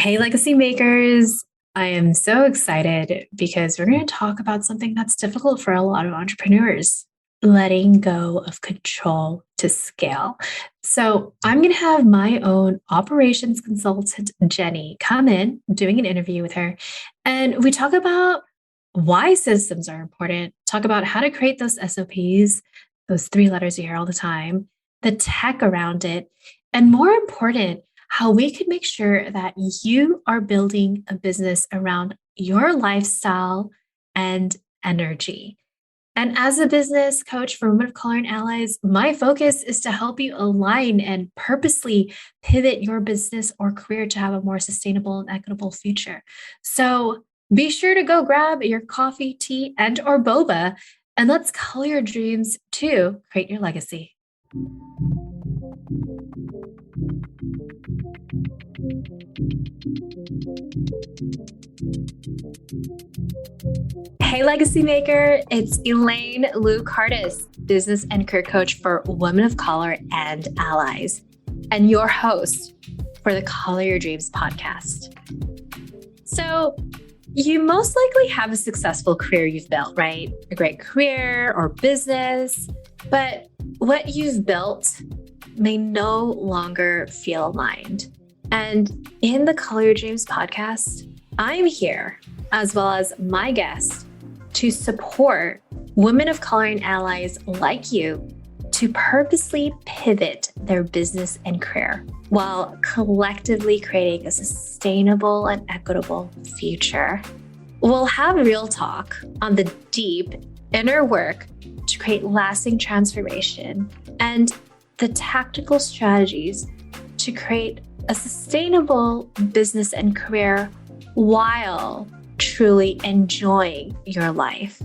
Hey, legacy makers. I am so excited because we're going to talk about something that's difficult for a lot of entrepreneurs, letting go of control to scale. So, I'm going to have my own operations consultant, Jenny, come in, doing an interview with her. And we talk about why systems are important, talk about how to create those SOPs, those three letters you hear all the time, the tech around it, and more important, how we can make sure that you are building a business around your lifestyle and energy. And as a business coach for women of color and allies, my focus is to help you align and purposely pivot your business or career to have a more sustainable and equitable future. So be sure to go grab your coffee, tea, and or boba, and let's color your dreams to create your legacy. Hey, legacy maker, it's Elaine Lou Cardis, business and career coach for women of color and allies, and your host for the Color Your Dreams podcast. So, you most likely have a successful career you've built, right? A great career or business, but what you've built may no longer feel aligned. And in the Color Your Dreams podcast, I'm here, as well as my guest, to support women of color and allies like you to purposely pivot their business and career while collectively creating a sustainable and equitable future. We'll have real talk on the deep inner work to create lasting transformation and the tactical strategies to create a sustainable business and career while truly enjoying your life.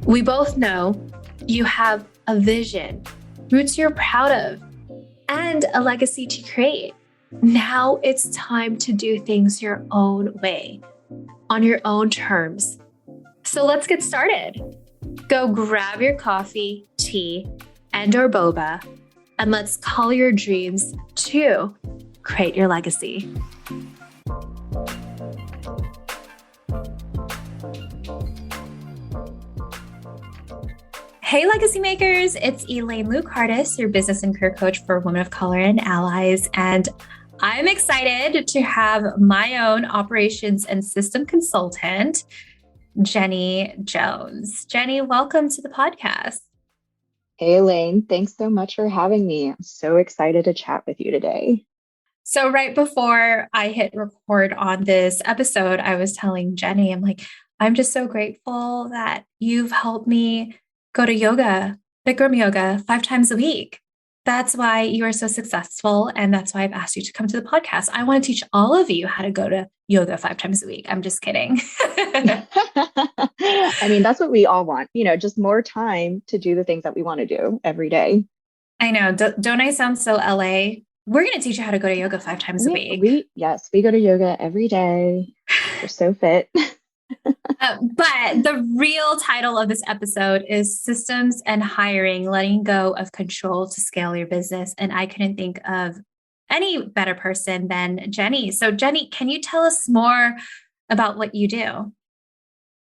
We both know you have a vision, roots you're proud of, and a legacy to create. Now it's time to do things your own way, on your own terms. So let's get started. Go grab your coffee, tea, and or boba, and let's call your dreams to create your legacy. Hey, legacy makers, it's Elaine Lou Cardis, your business and career coach for women of color and allies. And I'm excited to have my own operations and system consultant, Jenny Jones. Jenny, welcome to the podcast. Hey, Elaine, thanks so much for having me. I'm so excited to chat with you today. So right before I hit record on this episode, I was telling Jenny, I'm just so grateful that you've helped me go to yoga, Bikram yoga, 5 times a week. That's why you are so successful. And that's why I've asked you to come to the podcast. I want to teach all of you how to go to yoga 5 times a week. I'm just kidding. I mean, that's what we all want, just more time to do the things that we want to do every day. I know. Don't I sound so LA? We're going to teach you how to go to yoga 5 times a week. Yes, we go to yoga every day. We're so fit. But the real title of this episode is Systems and Hiring, Letting Go of Control to Scale Your Business. And I couldn't think of any better person than Jenny. So Jenny, can you tell us more about what you do?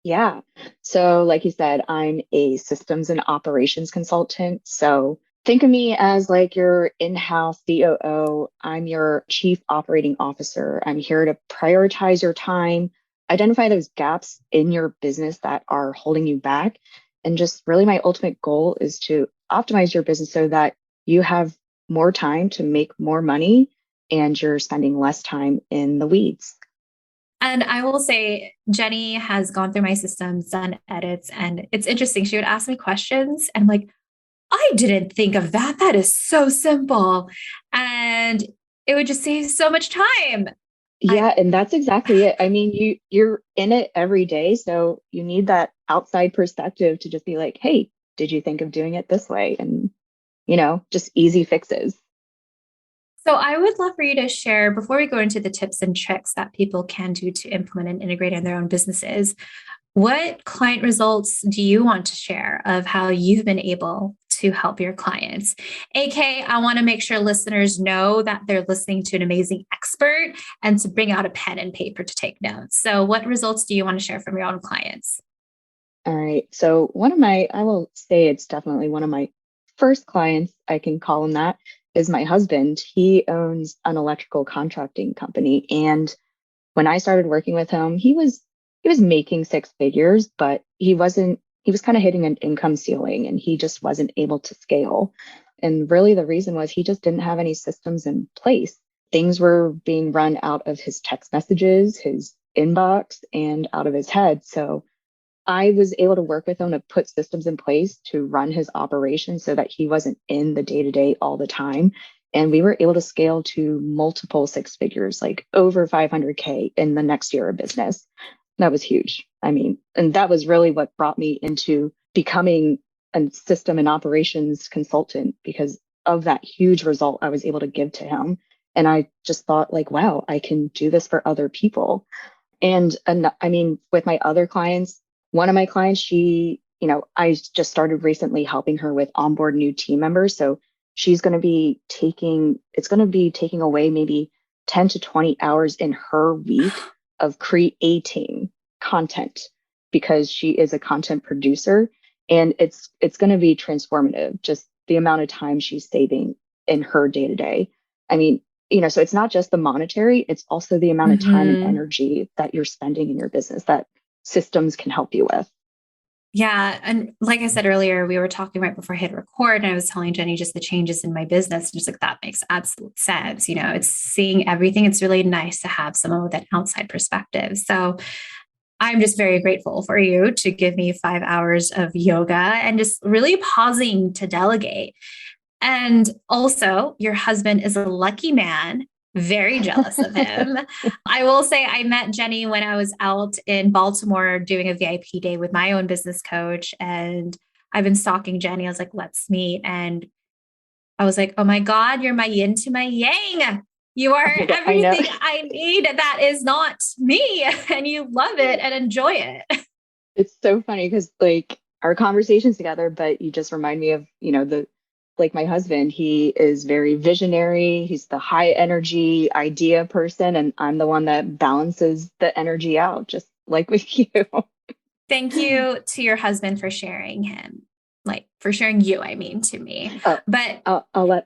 Yeah. So like you said, I'm a systems and operations consultant. So think of me as like your in-house COO. I'm your chief operating officer. I'm here to prioritize your time, identify those gaps in your business that are holding you back. And just really my ultimate goal is to optimize your business so that you have more time to make more money and you're spending less time in the weeds. And I will say, Jenny has gone through my systems, done edits, and it's interesting. She would ask me questions and I'm like, I didn't think of that. That is so simple. And it would just save so much time. Yeah, and that's exactly it. I mean, you're in it every day, so you need that outside perspective to just be like, hey, did you think of doing it this way? And, just easy fixes. So I would love for you to share, before we go into the tips and tricks that people can do to implement and integrate in their own businesses, what client results do you want to share of how you've been able to help your clients. AK, I want to make sure listeners know that they're listening to an amazing expert and to bring out a pen and paper to take notes. So what results do you want to share from your own clients? All right. So I will say it's definitely one of my first clients, I can call him that, is my husband. He owns an electrical contracting company. And when I started working with him, he was making six figures, but he was kind of hitting an income ceiling and he just wasn't able to scale. And really the reason was he just didn't have any systems in place. Things were being run out of his text messages, his inbox, and out of his head. So I was able to work with him to put systems in place to run his operation so that he wasn't in the day to day all the time. And we were able to scale to multiple six figures, like over 500K in the next year of business. That was huge. I mean, and that was really what brought me into becoming a system and operations consultant because of that huge result I was able to give to him. And I just thought, like, wow, I can do this for other people. And I mean, with my other clients, one of my clients, I just started recently helping her with onboard new team members. So it's going to be taking away maybe 10 to 20 hours in her week of creating content because she is a content producer. And it's going to be transformative, just the amount of time she's saving in her day to day. I mean, so it's not just the monetary, it's also the amount of time and energy that you're spending in your business that systems can help you with. Yeah. And like I said earlier, we were talking right before I hit record, and I was telling Jenny just the changes in my business. Just like that makes absolute sense. It's seeing everything. It's really nice to have someone with an outside perspective. So I'm just very grateful for you to give me 5 hours of yoga and just really pausing to delegate. And also, your husband is a lucky man. Very jealous of him. I will say I met Jenny when I was out in Baltimore doing a VIP day with my own business coach. And I've been stalking Jenny. I was like, let's meet. And I was like, oh my God, you're my yin to my yang. You are everything I need that is not me. And you love it and enjoy it. It's so funny because like our conversations together, but you just remind me of, like my husband, he is very visionary. He's the high energy idea person, and I'm the one that balances the energy out, just like with you. Thank you to your husband for sharing him, like for sharing you, I mean, to me. But I'll let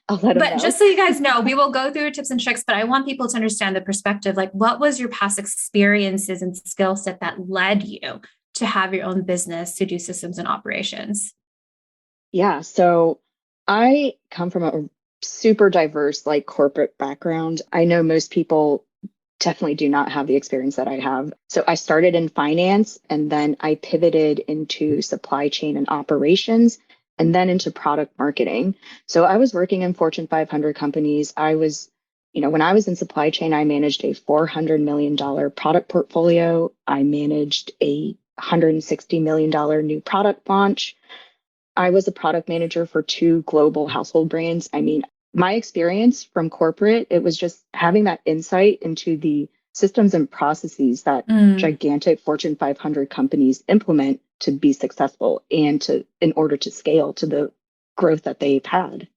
I'll let him know. Just so you guys know, we will go through tips and tricks, but I want people to understand the perspective. Like, what was your past experiences and skill set that led you to have your own business to do systems and operations? Yeah. So I come from a super diverse, like corporate background. I know most people definitely do not have the experience that I have. So I started in finance and then I pivoted into supply chain and operations and then into product marketing. So I was working in Fortune 500 companies. When I was in supply chain, I managed a $400 million product portfolio. I managed a $160 million new product launch. I was a product manager for 2 global household brands. I mean, my experience from corporate, it was just having that insight into the systems and processes that gigantic Fortune 500 companies implement to be successful and in order to scale to the growth that they've had.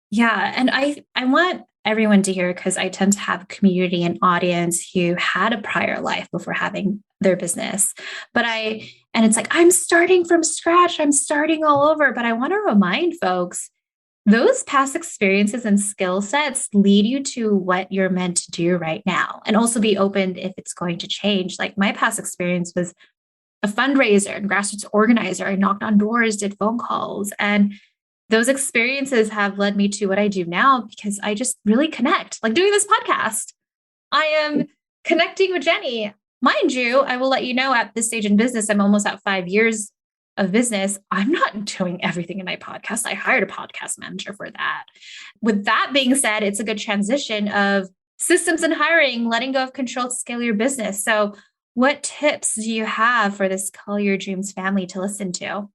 Yeah. And I want everyone to hear, because I tend to have a community and audience who had a prior life before having their business. And it's like, I'm starting from scratch. I'm starting all over. But I want to remind folks, those past experiences and skill sets lead you to what you're meant to do right now. And also be open if it's going to change. Like my past experience was a fundraiser and grassroots organizer. I knocked on doors, did phone calls, and those experiences have led me to what I do now because I just really connect. Like doing this podcast, I am connecting with Jenny. Mind you, I will let you know at this stage in business, I'm almost at 5 years of business. I'm not doing everything in my podcast. I hired a podcast manager for that. With that being said, it's a good transition of systems and hiring, letting go of control to scale your business. So what tips do you have for this Call Your Dreams family to listen to?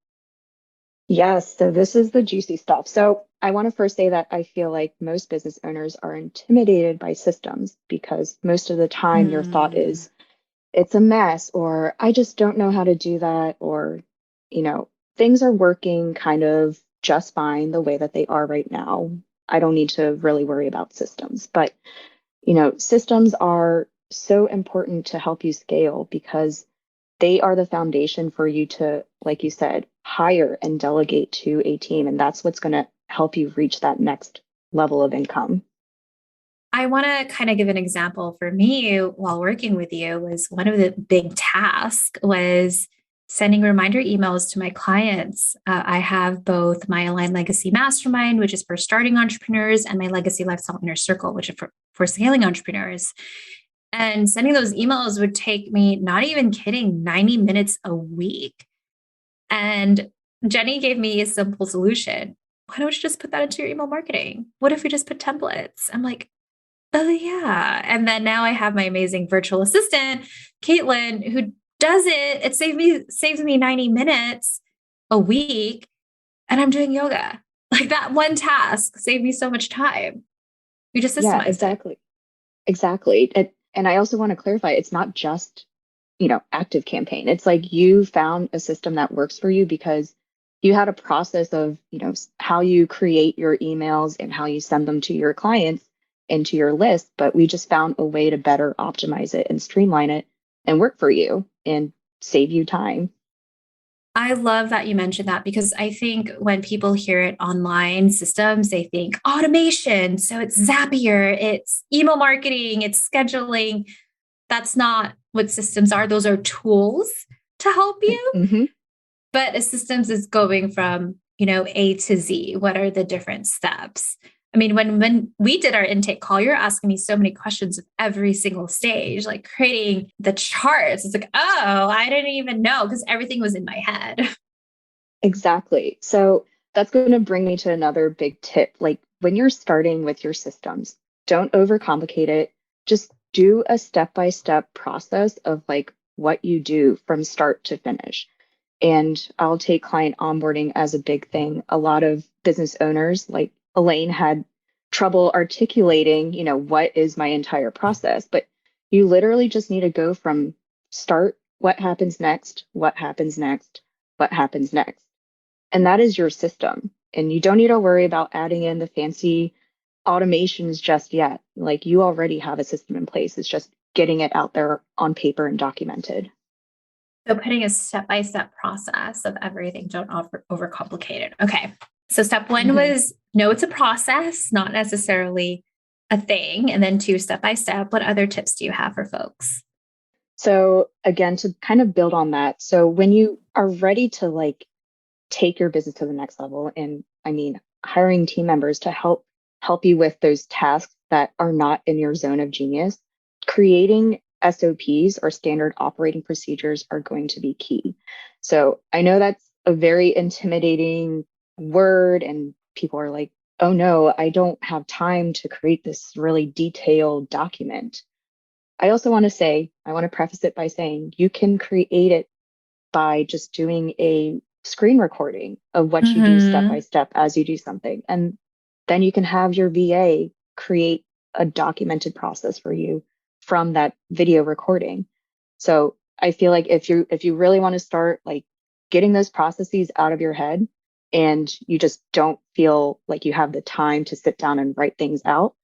Yes, so this is the juicy stuff. So I want to first say that I feel like most business owners are intimidated by systems because most of the time your thought is, it's a mess, or I just don't know how to do that, or, things are working kind of just fine the way that they are right now. I don't need to really worry about systems, but systems are so important to help you scale because they are the foundation for you to, like you said, hire and delegate to a team. And that's what's going to help you reach that next level of income. I want to kind of give an example for me while working with you was one of the big tasks was sending reminder emails to my clients. I have both my Align Legacy Mastermind, which is for starting entrepreneurs, and my Legacy Lifestyle Inner Circle, which is for scaling entrepreneurs. And sending those emails would take me, not even kidding, 90 minutes a week. And Jenny gave me a simple solution. Why don't you just put that into your email marketing? What if we just put templates? I'm like, oh, yeah. And then now I have my amazing virtual assistant, Caitlin, who does it. It saves me 90 minutes a week. And I'm doing yoga. Like that one task saved me so much time. We just Yeah, systemized it. exactly. And I also want to clarify, it's not just, Active Campaign. It's like you found a system that works for you because you had a process of, how you create your emails and how you send them to your clients into your list. But we just found a way to better optimize it and streamline it and work for you and save you time. I love that you mentioned that because I think when people hear it online systems, they think automation. So it's Zapier, it's email marketing, it's scheduling. That's not what systems are. Those are tools to help you. Mm-hmm. But a systems is going from, A to Z. What are the different steps? I mean, when we did our intake call, you're asking me so many questions of every single stage, like creating the charts. It's like, oh, I didn't even know because everything was in my head. Exactly. So that's going to bring me to another big tip. Like when you're starting with your systems, don't overcomplicate it. Just do a step-by-step process of like what you do from start to finish. And I'll take client onboarding as a big thing. A lot of business owners, like Elaine, had trouble articulating, what is my entire process. But you literally just need to go from start, what happens next, what happens next, what happens next. And that is your system. And you don't need to worry about adding in the fancy automations just yet. Like you already have a system in place. It's just getting it out there on paper and documented. So putting a step-by-step process of everything, don't overcomplicate it. Okay. So step one was know it's a process, not necessarily a thing. And then two, step-by-step, what other tips do you have for folks? So again, to kind of build on that. So when you are ready to like take your business to the next level, and I mean, hiring team members to help you with those tasks that are not in your zone of genius, creating SOPs or standard operating procedures are going to be key. So I know that's a very intimidating word, and people are like, oh no, I don't have time to create this really detailed document. I also want to say, I want to preface it by saying you can create it by just doing a screen recording of what you do step by step as you do something. And then you can have your VA create a documented process for you from that video recording. So I feel like if you really want to start like getting those processes out of your head and you just don't feel like you have the time to sit down and write things out,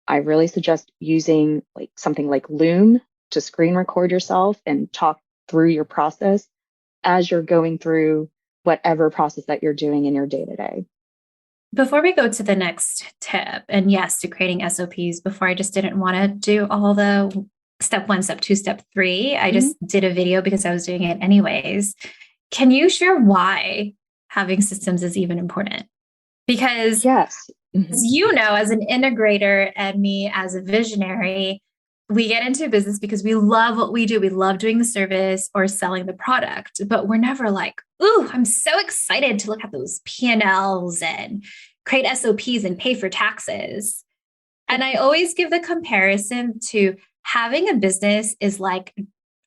I really suggest using like something like Loom to screen record yourself and talk through your process as you're going through whatever process that you're doing in your day to day. Before we go to the next tip, and yes, to creating SOPs, before I just didn't want to do all the step one, step two, step three. I just did a video because I was doing it anyways. Can you share why having systems is even important? Because yes, as you know, as an integrator and me as a visionary, we get into business because we love what we do. We love doing the service or selling the product, but we're never like, ooh, I'm so excited to look at those P&Ls and create SOPs and pay for taxes. And I always give the comparison to having a business is like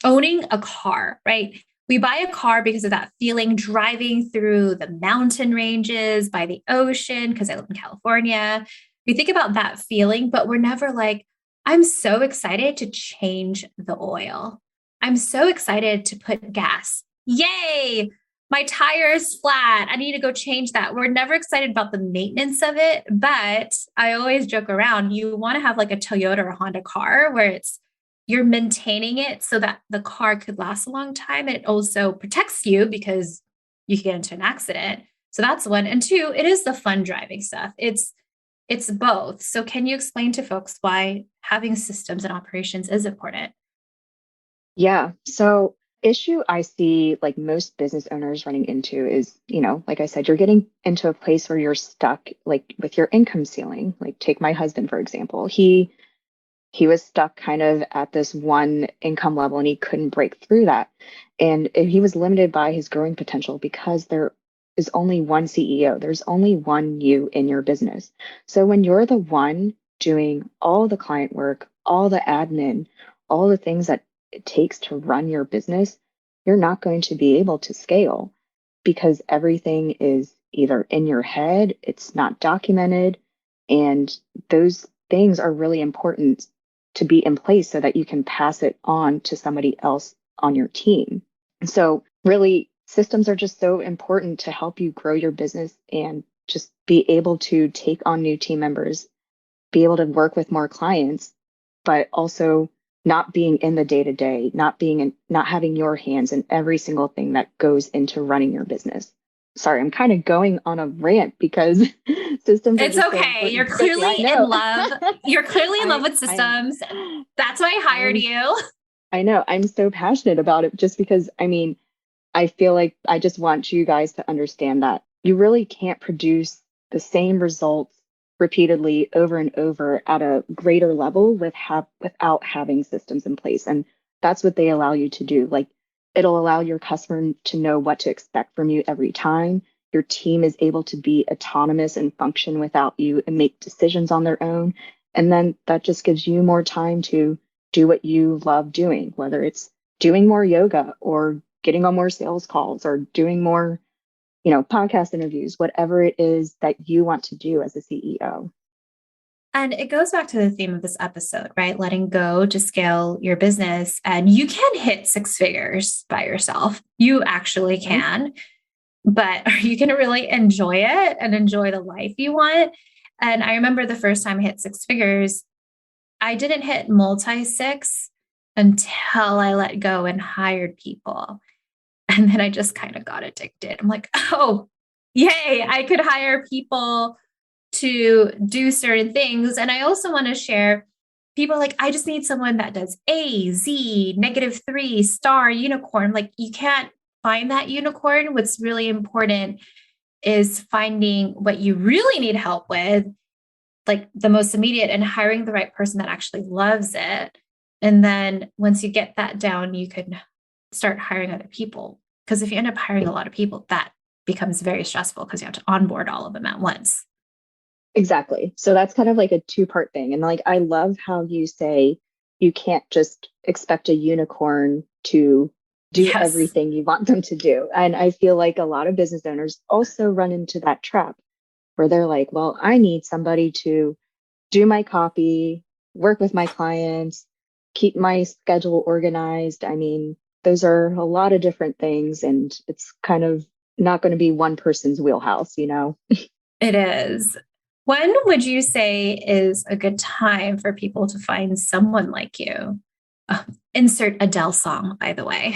owning a car, right? We buy a car because of that feeling driving through the mountain ranges by the ocean, because I live in California. We think about that feeling, but we're never like, I'm so excited to change the oil. I'm so excited to put gas. Yay! my tire is flat. I need to go change that. We're never excited about the maintenance of it, but I always joke around. You want to have like a Toyota or a Honda car where you're maintaining it so that the car could last a long time. It also protects you because you can get into an accident. So that's one. And two, it is the fun driving stuff. It's both. So can you explain to folks why having systems and operations is important? Yeah. So, issue I see like most business owners running into is, like I said, you're getting into a place where you're stuck like with your income ceiling. Like take my husband, for example. He was stuck kind of at this one income level and he couldn't break through that. And he was limited by his growing potential because there is only one CEO. There's only one you in your business. So when you're the one doing all the client work, all the admin, all the things that it takes to run your business, you're not going to be able to scale because everything is either in your head, it's not documented, and those things are really important to be in place so that you can pass it on to somebody else on your team. So, really, systems are just so important to help you grow your business and just be able to take on new team members, be able to work with more clients, but also not being in the day to day, not having your hands in every single thing that goes into running your business. Sorry, I'm kind of going on a rant because systems are It's just so okay. important. You're But yeah, I clearly in know. love. You're clearly in love with I'm systems. That's why I hired I'm you. I know I'm so passionate about it just because I feel like I just want you guys to understand that you really can't produce the same results repeatedly over and over at a greater level without having systems in place. And that's what they allow you to do. Like it'll allow your customer to know what to expect from you every time. Your team is able to be autonomous and function without you and make decisions on their own. And then that just gives you more time to do what you love doing, whether it's doing more yoga or getting on more sales calls or doing more, podcast interviews, whatever it is that you want to do as a CEO. And it goes back to the theme of this episode, right? Letting go to scale your business. And you can hit six figures by yourself. You actually Mhm. can, but are you going to really enjoy it and enjoy the life you want? And I remember the first time I hit six figures, I didn't hit multi six until I let go and hired people. And then I just kind of got addicted. I'm like, oh, yay, I could hire people to do certain things. And I also want to share people like, I just need someone that does A, Z, -3 star unicorn. Like, you can't find that unicorn. What's really important is finding what you really need help with, like the most immediate, and hiring the right person that actually loves it. And then once you get that down, you can start hiring other people. Because if you end up hiring a lot of people, that becomes very stressful because you have to onboard all of them at once. Exactly. So that's kind of like a two-part thing. And like, I love how you say you can't just expect a unicorn to do Yes. everything you want them to do. And I feel like a lot of business owners also run into that trap where they're like, well, I need somebody to do my copy, work with my clients, keep my schedule organized. Those are a lot of different things, and it's kind of not going to be one person's wheelhouse. It is. When would you say is a good time for people to find someone like you? Insert Adele song, by the way.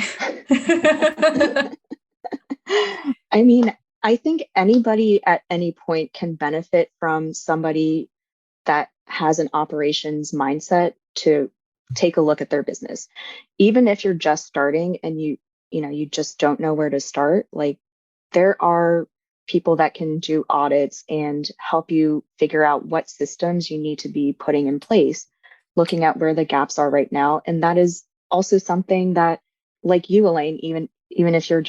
I mean, I think anybody at any point can benefit from somebody that has an operations mindset to take a look at their business. Even if you're just starting and you just don't know where to start, like there are people that can do audits and help you figure out what systems you need to be putting in place, looking at where the gaps are right now. And that is also something that, like you, Elaine, even if you're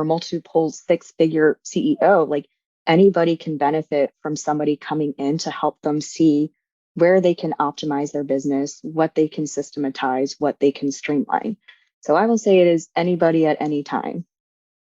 a multiple six-figure CEO, like anybody can benefit from somebody coming in to help them see where they can optimize their business, what they can systematize, what they can streamline. So I will say it is anybody at any time.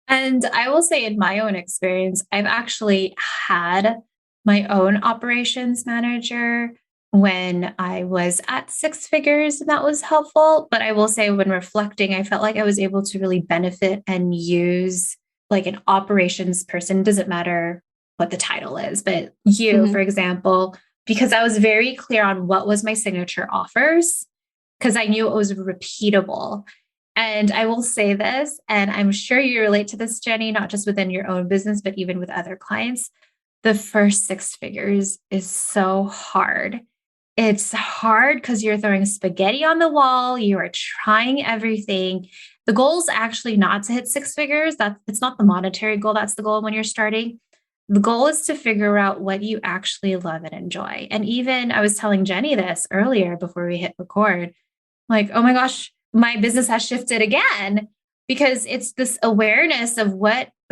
And I will say, in my own experience, I've actually had my own operations manager when I was at six figures, and that was helpful. But I will say, when reflecting, I felt like I was able to really benefit and use like an operations person, doesn't matter what the title is, but you, Mhm. for example, because I was very clear on what was my signature offers, because I knew it was repeatable. And I will say this, and I'm sure you relate to this, Jenny, not just within your own business, but even with other clients. The first six figures is so hard. It's hard because you're throwing spaghetti on the wall. You are trying everything. The goal is actually not to hit six figures. It's not the monetary goal. That's the goal when you're starting. The goal is to figure out what you actually love and enjoy. And even I was telling Jenny this earlier before we hit record, like, oh my gosh, my business has shifted again because it's this awareness of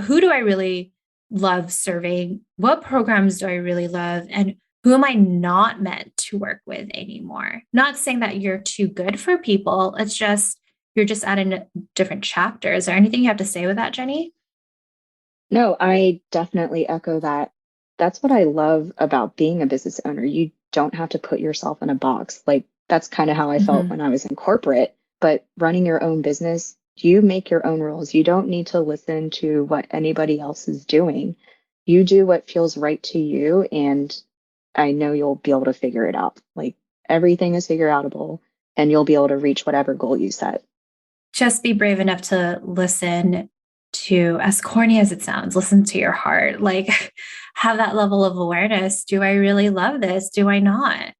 who do I really love serving? What programs do I really love? And who am I not meant to work with anymore? Not saying that you're too good for people. It's just, you're just at a different chapter. Is there anything you have to say with that, Jenny? No, I definitely echo that. That's what I love about being a business owner. You don't have to put yourself in a box. Like that's kind of how I felt Mm-hmm. when I was in corporate, but running your own business, you make your own rules. You don't need to listen to what anybody else is doing. You do what feels right to you, and I know you'll be able to figure it out. Like everything is figure outable, and you'll be able to reach whatever goal you set. Just be brave enough to listen to, as corny as it sounds, listen to your heart. Like, have that level of awareness. Do I really love this? Do I not?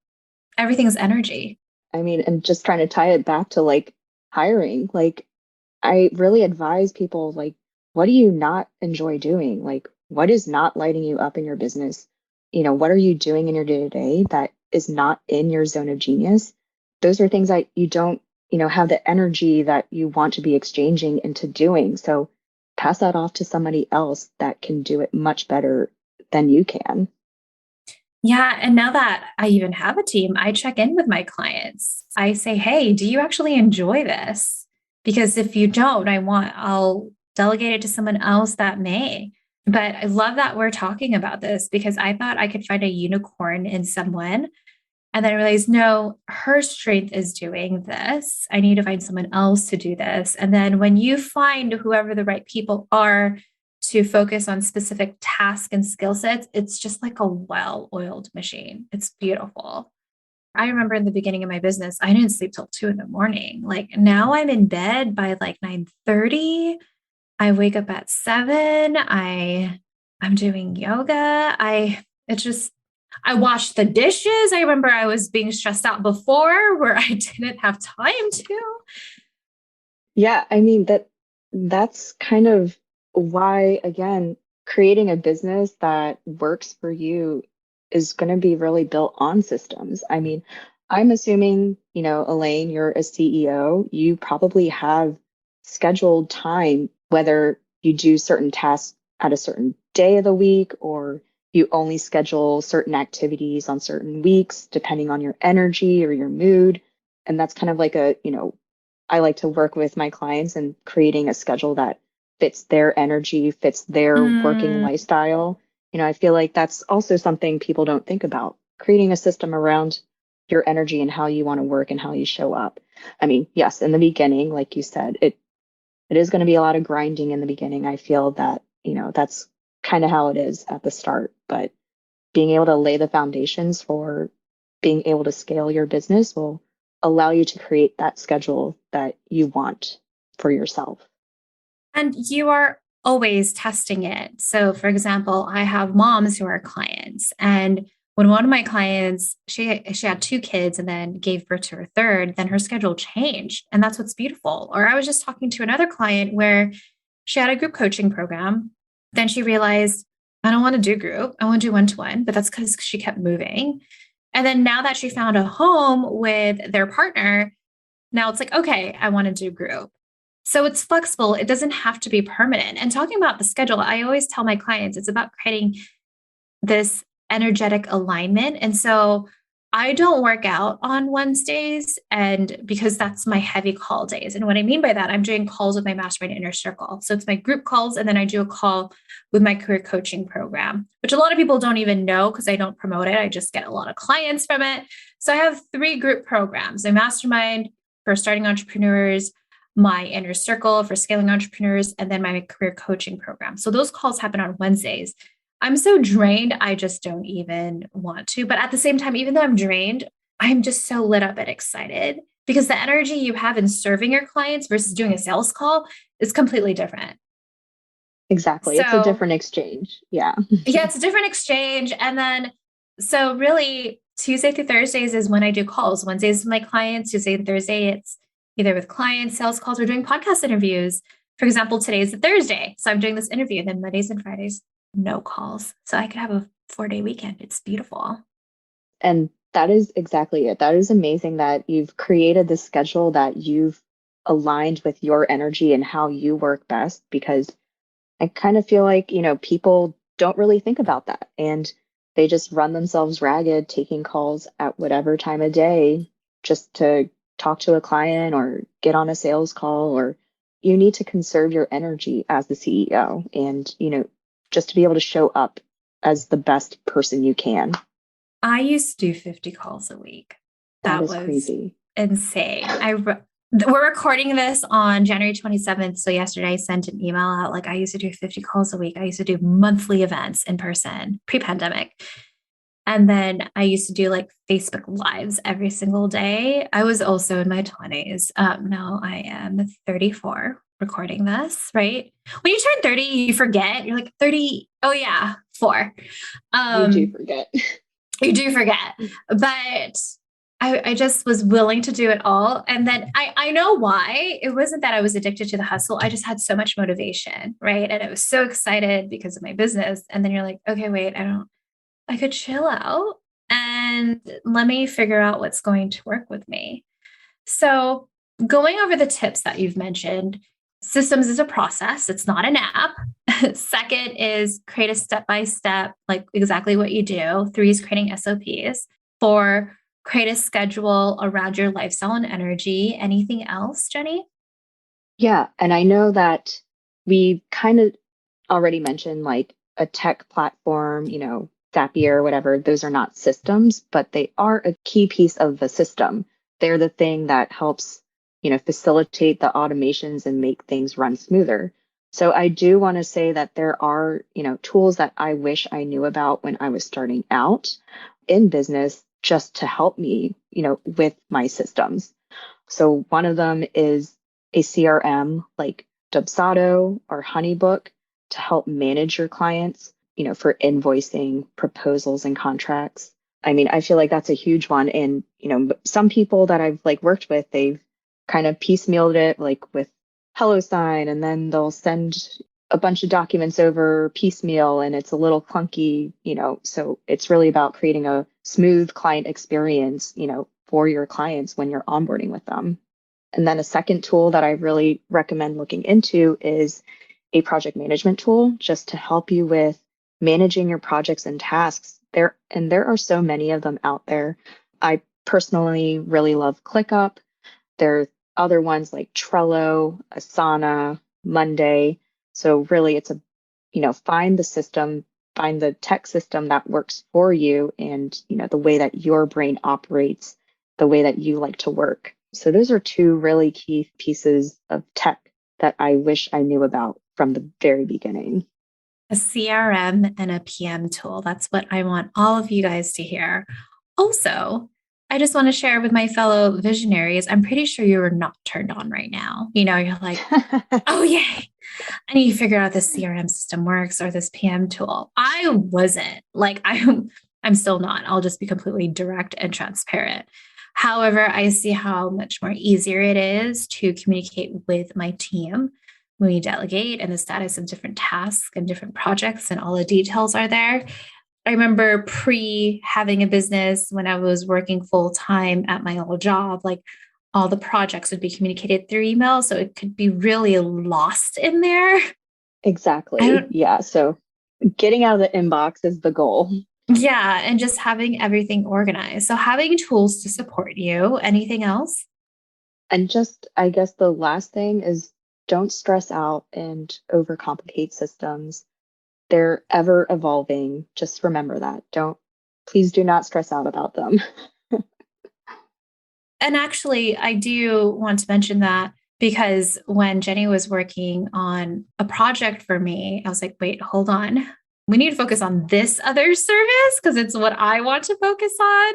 Everything's energy. I mean, and just trying to tie it back to like hiring, like I really advise people like, what do you not enjoy doing? Like, what is not lighting you up in your business? What are you doing in your day to day that is not in your zone of genius? Those are things that you don't, have the energy that you want to be exchanging into doing. So pass that off to somebody else that can do it much better than you can. Yeah. And now that I even have a team, I check in with my clients. I say, hey, do you actually enjoy this? Because if you don't, I'll delegate it to someone else that may. But I love that we're talking about this because I thought I could find a unicorn in someone. And then I realized, no, her strength is doing this. I need to find someone else to do this. And then when you find whoever the right people are to focus on specific tasks and skill sets, it's just like a well-oiled machine. It's beautiful. I remember in the beginning of my business, I didn't sleep till 2 a.m. Like now I'm in bed by like 9:30. I wake up at 7. I'm doing yoga. It's just I washed the dishes. I remember I was being stressed out before where I didn't have time to. Yeah, I mean that's kind of why again, creating a business that works for you is going to be really built on systems. I mean, I'm assuming, Elaine, you're a CEO, you probably have scheduled time whether you do certain tasks at a certain day of the week or you only schedule certain activities on certain weeks depending on your energy or your mood. And that's kind of like I like to work with my clients and creating a schedule that fits their energy, fits their working Mm, lifestyle. I feel like that's also something people don't think about, creating a system around your energy and how you want to work and how you show up. I mean, yes, in the beginning, like you said, it is going to be a lot of grinding in the beginning. I feel that, that's kind of how it is at the start, but being able to lay the foundations for being able to scale your business will allow you to create that schedule that you want for yourself. and you are always testing it. So, for example, I have moms who are clients, and when one of my clients, she had 2 kids and then gave birth to her third, then her schedule changed, and that's what's beautiful. Or I was just talking to another client where she had a group coaching program, then she realized I don't want to do group, I want to do one-to-one, but that's because she kept moving. And then now that she found a home with their partner, now it's like, okay, I want to do group. So it's flexible. It doesn't have to be permanent. And talking about the schedule, I always tell my clients it's about creating this energetic alignment. And so I don't work out on Wednesdays and because that's my heavy call days. And what I mean by that, I'm doing calls with my mastermind inner circle. So it's my group calls. And then I do a call with my career coaching program, which a lot of people don't even know because I don't promote it. I just get a lot of clients from it. So I have 3 group programs, a mastermind for starting entrepreneurs, my inner circle for scaling entrepreneurs, and then my career coaching program. So those calls happen on Wednesdays. I'm so drained, I just don't even want to. But at the same time, even though I'm drained, I'm just so lit up and excited because the energy you have in serving your clients versus doing a sales call is completely different. Exactly. It's a So, different exchange. Yeah. yeah, it's a different exchange. And then, so really, Tuesday through Thursdays is when I do calls. Wednesdays with my clients, Tuesday and Thursday, it's either with clients, sales calls, or doing podcast interviews. For example, today is the Thursday. So I'm doing this interview. And then Mondays and Fridays, no calls. So I could have a 4-day weekend. It's beautiful. And that is exactly it. That is amazing that you've created this schedule that you've aligned with your energy and how you work best, because I kind of feel like, people don't really think about that and they just run themselves ragged taking calls at whatever time of day just to talk to a client or get on a sales call. Or you need to conserve your energy as the CEO and, just to be able to show up as the best person you can. I used to do 50 calls a week. That That is was crazy. insane. We're recording this on January 27th. So yesterday I sent an email out like I used to do 50 calls a week. I used to do monthly events in person pre-pandemic. And then I used to do like Facebook lives every single day. I was also in my 20s. Now I am 34 recording this, right? When you turn 30, you forget. You're like 30. Oh yeah, 4. You do forget. You do forget. But I just was willing to do it all. And then I know why. It wasn't that I was addicted to the hustle. I just had so much motivation, right? And I was so excited because of my business. And then you're like, okay, wait, I could chill out and let me figure out what's going to work with me. So going over the tips that you've mentioned, systems is a process. It's not an app. Second is create a step-by-step, like exactly what you do. 3 is creating SOPs. 4, create a schedule around your lifestyle and energy. Anything else, Jenny? Yeah. And I know that we kind of already mentioned like a tech platform, Zapier, whatever. Those are not systems, but they are a key piece of the system. They're the thing that helps, facilitate the automations and make things run smoother. So I do want to say that there are, tools that I wish I knew about when I was starting out in business just to help me, with my systems. So one of them is a CRM like Dubsado or Honeybook to help manage your clients, for invoicing, proposals, and contracts. I mean, I feel like that's a huge one. And, some people that I've like worked with, they've kind of piecemealed it like with HelloSign, and then they'll send a bunch of documents over piecemeal and it's a little clunky, so it's really about creating a smooth client experience, for your clients when you're onboarding with them. And then a second tool that I really recommend looking into is a project management tool just to help you with managing your projects and tasks. There are so many of them out there. I personally really love ClickUp. There are other ones like Trello, Asana, Monday. So really it's find the system, find the tech system that works for you and, the way that your brain operates, the way that you like to work. So those are 2 really key pieces of tech that I wish I knew about from the very beginning. A CRM and a PM tool. That's what I want all of you guys to hear. Also, I just want to share with my fellow visionaries, I'm pretty sure you are not turned on right now. You're like, oh, yay. I need to figure out this CRM system works or this PM tool. I wasn't like, I'm still not. I'll just be completely direct and transparent. However, I see how much more easier it is to communicate with my team when we delegate and the status of different tasks and different projects and all the details are there. I remember having a business when I was working full time at my old job, like all the projects would be communicated through email. So it could be really lost in there. Exactly. Yeah. So getting out of the inbox is the goal. Yeah. And just having everything organized. So having tools to support you. Anything else? And just, I guess the last thing is don't stress out and overcomplicate systems. They're ever evolving. Just remember that. Please do not stress out about them. And actually, I do want to mention that because when Jenny was working on a project for me, I was like, wait, hold on. We need to focus on this other service because it's what I want to focus on.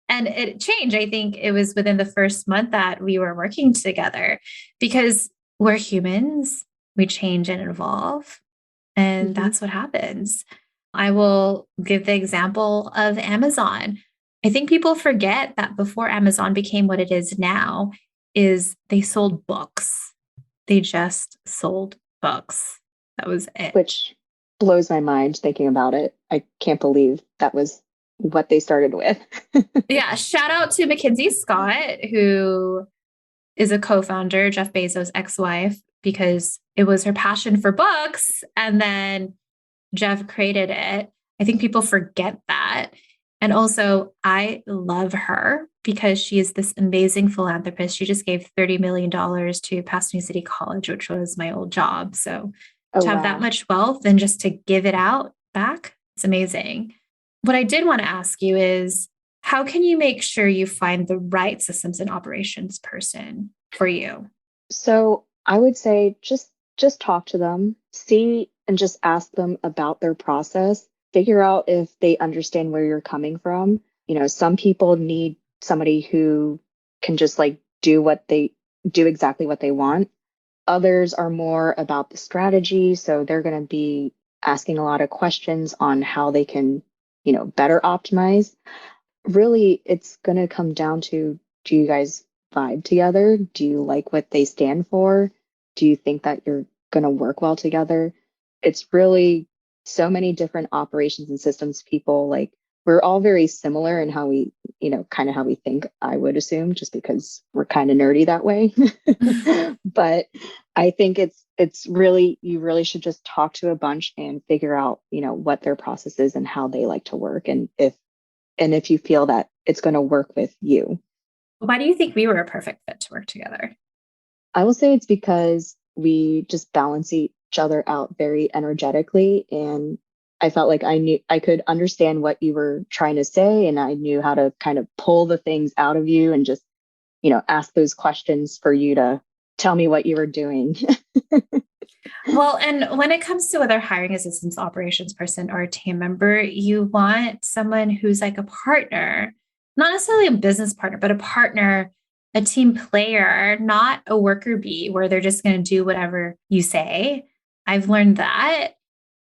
And it changed. I think it was within the first month that we were working together because we're humans, we change and evolve. And Mhm. that's what happens. I will give the example of Amazon. I think people forget that before Amazon became what it is now, is they sold books. They just sold books. That was it. Which blows my mind thinking about it. I can't believe that was what they started with. Yeah, shout out to Mackenzie Scott, who is a co-founder, Jeff Bezos' ex-wife, because it was her passion for books. And then Jeff created it. I think people forget that. And also, I love her because she is this amazing philanthropist. She just gave $30 million to Pasadena City College, which was my old job. So Oh, to have that wow. much wealth and just to give it out back, it's amazing. What I did want to ask you is, how can you make sure you find the right systems and operations person for you? So I would say just talk to them, see and just ask them about their process, figure out if they understand where you're coming from. Some people need somebody who can just like do exactly what they want. Others are more about the strategy, so they're going to be asking a lot of questions on how they can, better optimize. Really, it's going to come down to, do you guys vibe together? Do you like what they stand for? Do you think that you're going to work well together? It's really so many different operations and systems people like. We're all very similar in how we, kind of how we think, I would assume, just because we're kind of nerdy that way. But I think it's really, you really should just talk to a bunch and figure out, what their process is and how they like to work, and if you feel that it's going to work with you. Why do you think we were a perfect fit to work together? I will say it's because we just balance each other out very energetically. And I felt like I could understand what you were trying to say, and I knew how to kind of pull the things out of you and just, ask those questions for you to tell me what you were doing. Well, and when it comes to whether hiring a systems operations person or a team member, you want someone who's like a partner, not necessarily a business partner, but a partner, a team player, not a worker bee where they're just going to do whatever you say. I've learned that.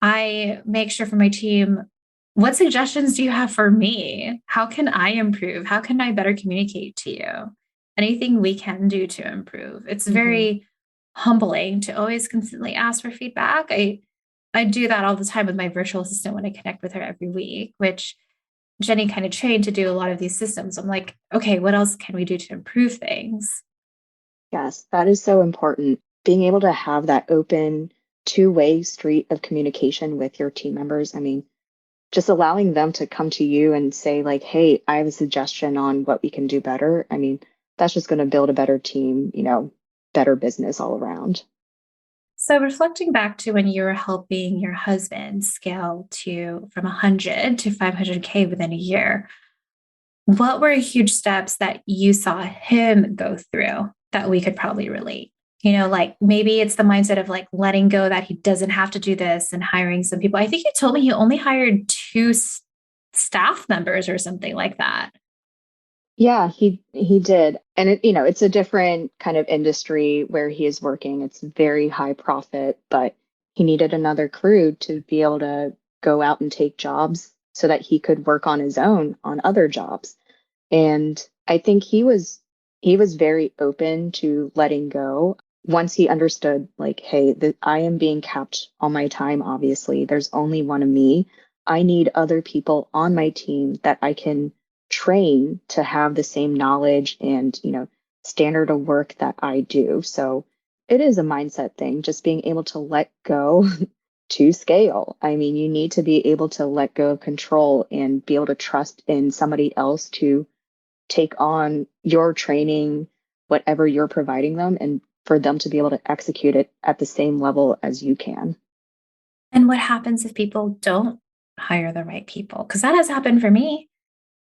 I make sure for my team, what suggestions do you have for me? How can I improve? How can I better communicate to you? Anything we can do to improve. It's Mhm. very humbling to always constantly ask for feedback. I do that all the time with my virtual assistant when I connect with her every week, which Jenny kind of trained to do a lot of these systems. I'm like, okay, what else can we do to improve things? Yes, that is so important. Being able to have that open two-way street of communication with your team members. I mean, just allowing them to come to you and say like, hey, I have a suggestion on what we can do better. I mean, that's just going to build a better team, better business all around. So reflecting back to when you were helping your husband scale to from 100 to 500K within a year, what were huge steps that you saw him go through that we could probably relate? Like maybe it's the mindset of like letting go that he doesn't have to do this and hiring some people. I think you told me he only hired two staff members or something like that. Yeah, he did. And it's a different kind of industry where he is working. It's very high profit, but he needed another crew to be able to go out and take jobs so that he could work on his own on other jobs. And I think he was very open to letting go once he understood like, hey, I am being capped on my time, obviously. There's only one of me. I need other people on my team that I can train to have the same knowledge and, standard of work that I do. So it is a mindset thing, just being able to let go to scale. I mean, you need to be able to let go of control and be able to trust in somebody else to take on your training, whatever you're providing them, and for them to be able to execute it at the same level as you can. And what happens if people don't hire the right people? Because that has happened for me.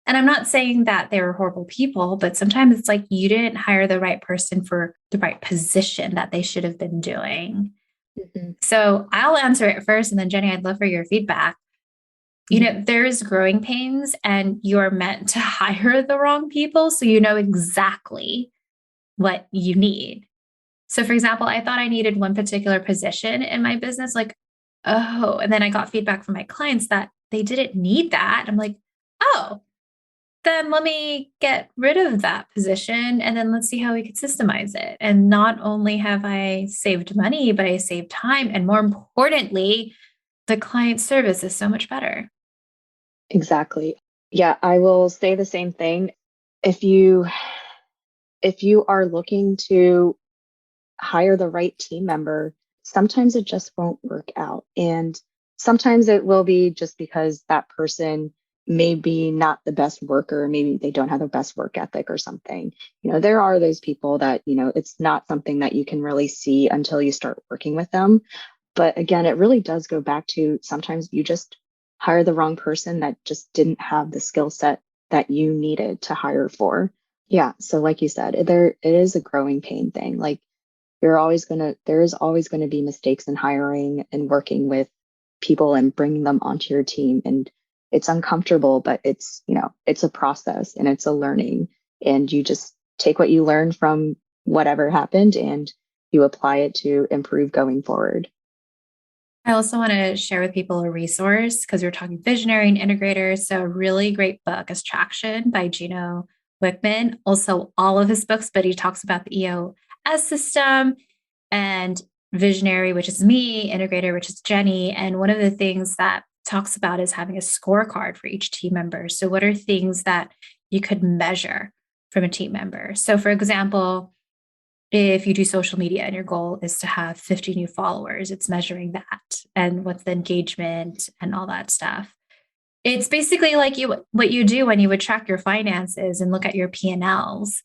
And I'm not saying that they were horrible people, but sometimes it's like you didn't hire the right person for the right position that they should have been doing. Mm-hmm. So I'll answer it first. And then, Jenny, I'd love for your feedback. You know, there's growing pains, and you're meant to hire the wrong people. So you know exactly what you need. So, for example, I thought I needed one particular position in my business, like, oh, and then I got feedback from my clients that they didn't need that. I'm like, oh, then let me get rid of that position and then let's see how we could systemize it. And not only have I saved money, but I saved time. And more importantly, the client service is so much better. Exactly. Yeah, I will say the same thing. If you are looking to hire the right team member, sometimes it just won't work out. And sometimes it will be just because that person may be not the best worker. Maybe they don't have the best work ethic or something. There are those people that, it's not something that you can really see until you start working with them. But again, it really does go back to sometimes you just hire the wrong person that just didn't have the skill set that you needed to hire for. Yeah. So like you said, it is a growing pain thing. Like there is always going to be mistakes in hiring and working with people and bringing them onto your team. And it's uncomfortable, but it's a process and it's a learning. And you just take what you learned from whatever happened and you apply it to improve going forward. I also want to share with people a resource because we were talking visionary and integrators. So, a really great book is Traction by Gino Wickman. Also, all of his books, but he talks about the EOS system and visionary, which is me, integrator, which is Jenny. And one of the things that talks about is having a scorecard for each team member. So, what are things that you could measure from a team member? So, for example, if you do social media and your goal is to have 50 new followers, it's measuring that and what's the engagement and all that stuff. It's basically like what you do when you would track your finances and look at your P&Ls.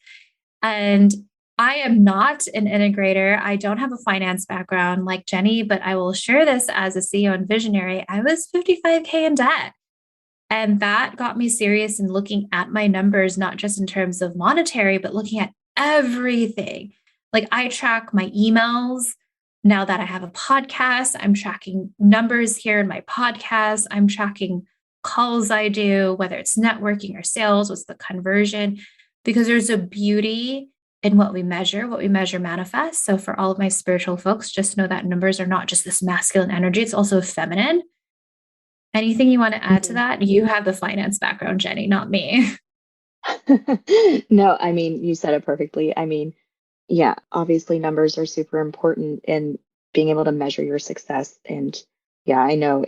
And I am not an integrator. I don't have a finance background like Jenny, but I will share this as a CEO and visionary. I was 55K in debt. And that got me serious in looking at my numbers, not just in terms of monetary, but looking at everything. Like I track my emails. Now that I have a podcast, I'm tracking numbers here in my podcast. I'm tracking calls I do, whether it's networking or sales, what's the conversion, because there's a beauty in what we measure manifests. So for all of my spiritual folks, just know that numbers are not just this masculine energy, it's also feminine. Anything you want to add to that? You have the finance background, Jenny, not me. No, I mean, you said it perfectly. I mean, yeah, obviously numbers are super important in being able to measure your success. And yeah, I know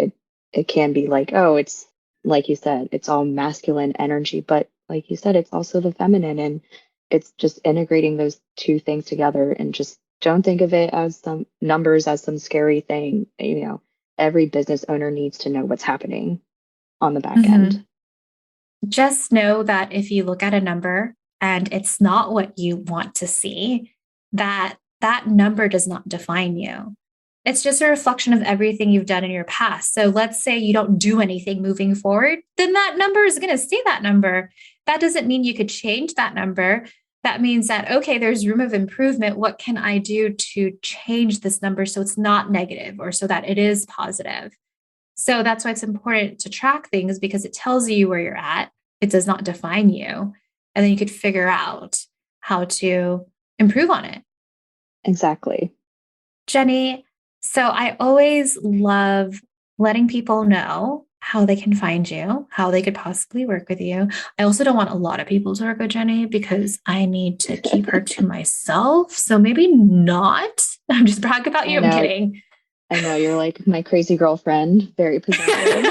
it can be like, oh, it's like you said, it's all masculine energy, but like you said, it's also the feminine, and it's just integrating those two things together. And just don't think of it as some numbers as some scary thing. Every business owner needs to know what's happening on the back end. Just know that if you look at a number and it's not what you want to see, that number does not define you. It's just a reflection of everything you've done in your past. So let's say you don't do anything moving forward, then that number is going to stay that number. That doesn't mean you could change that number. That means that, okay, there's room of improvement. What can I do to change this number so it's not negative or so that it is positive? So that's why it's important to track things, because it tells you where you're at. It does not define you. And then you could figure out how to improve on it. Exactly. Jenny, so I always love letting people know how they can find you, how they could possibly work with you. I also don't want a lot of people to work with Jenny because I need to keep her to myself. So maybe not. I'm just bragging about you. I'm kidding. I know you're like my crazy girlfriend, very possessive.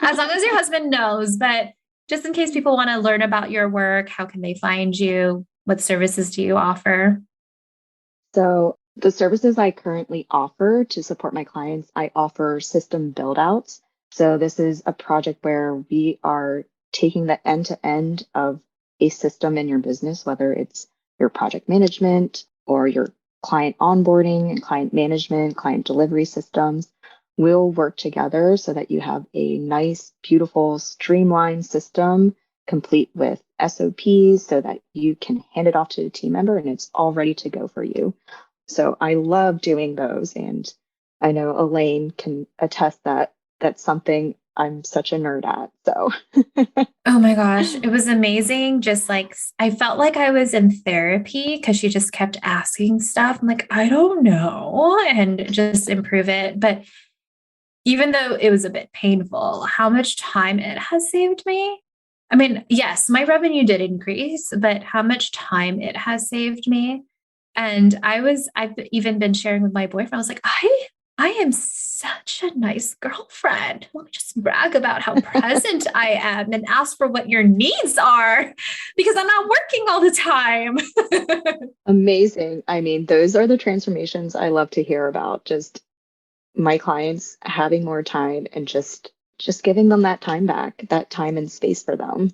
As long as your husband knows, but just in case people want to learn about your work, how can they find you? What services do you offer? So the services I currently offer to support my clients, I offer system build outs. So this is a project where we are taking the end to end of a system in your business, whether it's your project management or your client onboarding and client management, client delivery systems. We'll work together so that you have a nice, beautiful, streamlined system complete with SOPs so that you can hand it off to a team member and it's all ready to go for you. So I love doing those. And I know Elaine can attest that that's something I'm such a nerd at. So, Oh my gosh, it was amazing. Just like, I felt like I was in therapy because she just kept asking stuff. I'm like, I don't know, and just improve it. But even though it was a bit painful, how much time it has saved me. I mean, yes, my revenue did increase, but how much time it has saved me. And I've even been sharing with my boyfriend. I was like, I am such a nice girlfriend. Let me just brag about how present I am and ask for what your needs are because I'm not working all the time. amazing. I mean, those are the transformations I love to hear about. Just my clients having more time and just giving them that time back, that time and space for them.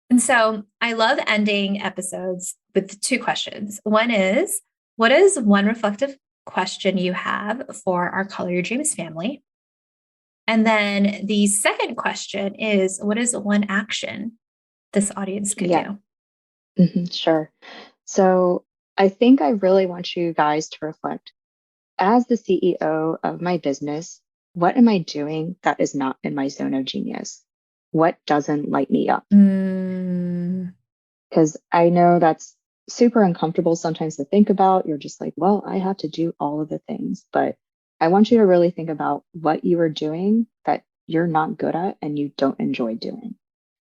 And so I love ending episodes with two questions. One is, what is one reflective question you have for our Color Your Dreams family? And then the second question is, what is one action this audience could Yeah. do? Sure. So I think I really want you guys to reflect as the CEO of my business, what am I doing that is not in my zone of genius? What doesn't light me up? Because I know that's super uncomfortable sometimes to think about. You're just like, well, I have to do all of the things. But I want you to really think about what you are doing that you're not good at and you don't enjoy doing.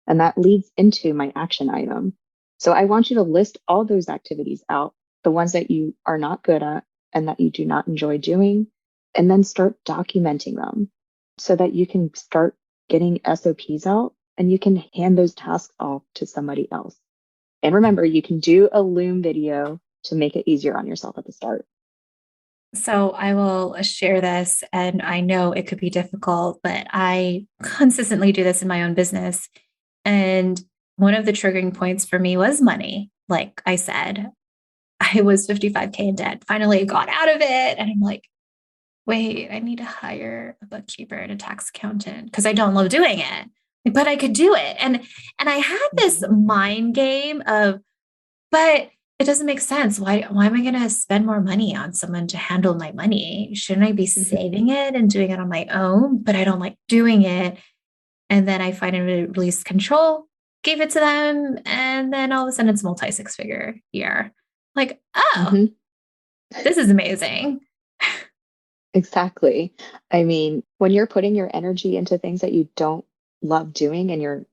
And that leads into my action item. So I want you to list all those activities out, the ones that you are not good at and that you do not enjoy doing, and then start documenting them so that you can start getting SOPs out and you can hand those tasks off to somebody else. And remember, you can do a Loom video to make it easier on yourself at the start. So I will share this, and I know it could be difficult, but I consistently do this in my own business. And one of the triggering points for me was money. Like I said, I was 55K in debt. Finally, I got out of it. And I'm like, wait, I need to hire a bookkeeper and a tax accountant because I don't love doing it, but I could do it. And I had this mind game of, but it doesn't make sense. Why am I going to spend more money on someone to handle my money? Shouldn't I be saving it and doing it on my own? But I don't like doing it. And then I finally released control, gave it to them. And then all of a sudden it's multi-six-figure year. Like, oh, this is amazing. Exactly. I mean, when you're putting your energy into things that you don't love doing and you're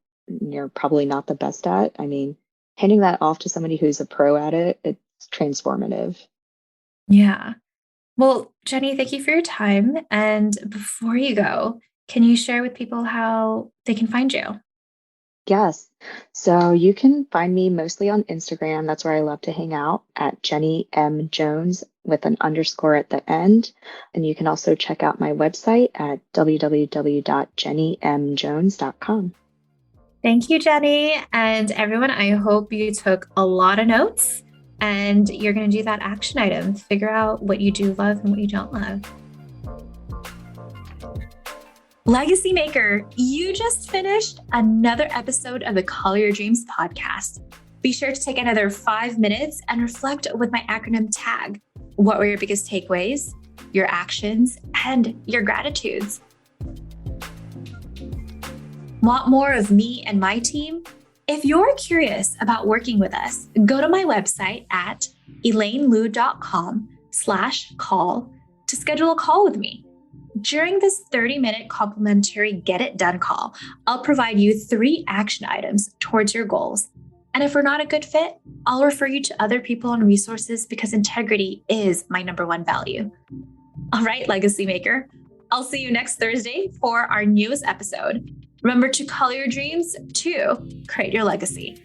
probably not the best at, I mean, handing that off to somebody who's a pro at it, it's transformative. Yeah. Well, Jenny, thank you for your time. And before you go, can you share with people how they can find you? Yes. So you can find me mostly on Instagram. That's where I love to hang out at Jenny M. Jones with an underscore at the end. And you can also check out my website at www.jennymjones.com. Thank you, Jenny. And everyone, I hope you took a lot of notes and you're going to do that action item. Figure out what you do love and what you don't love. Legacy Maker, you just finished another episode of the Color Your Dreams podcast. Be sure to take another 5 minutes and reflect with my acronym TAG. What were your biggest takeaways, your actions, and your gratitudes? Want more of me and my team? If you're curious about working with us, go to my website at elainelu.com/call to schedule a call with me. During this 30-minute complimentary Get It Done call, I'll provide you 3 action items towards your goals. And if we're not a good fit, I'll refer you to other people and resources because integrity is my number one value. All right, Legacy Maker, I'll see you next Thursday for our newest episode. Remember to color your dreams to create your legacy.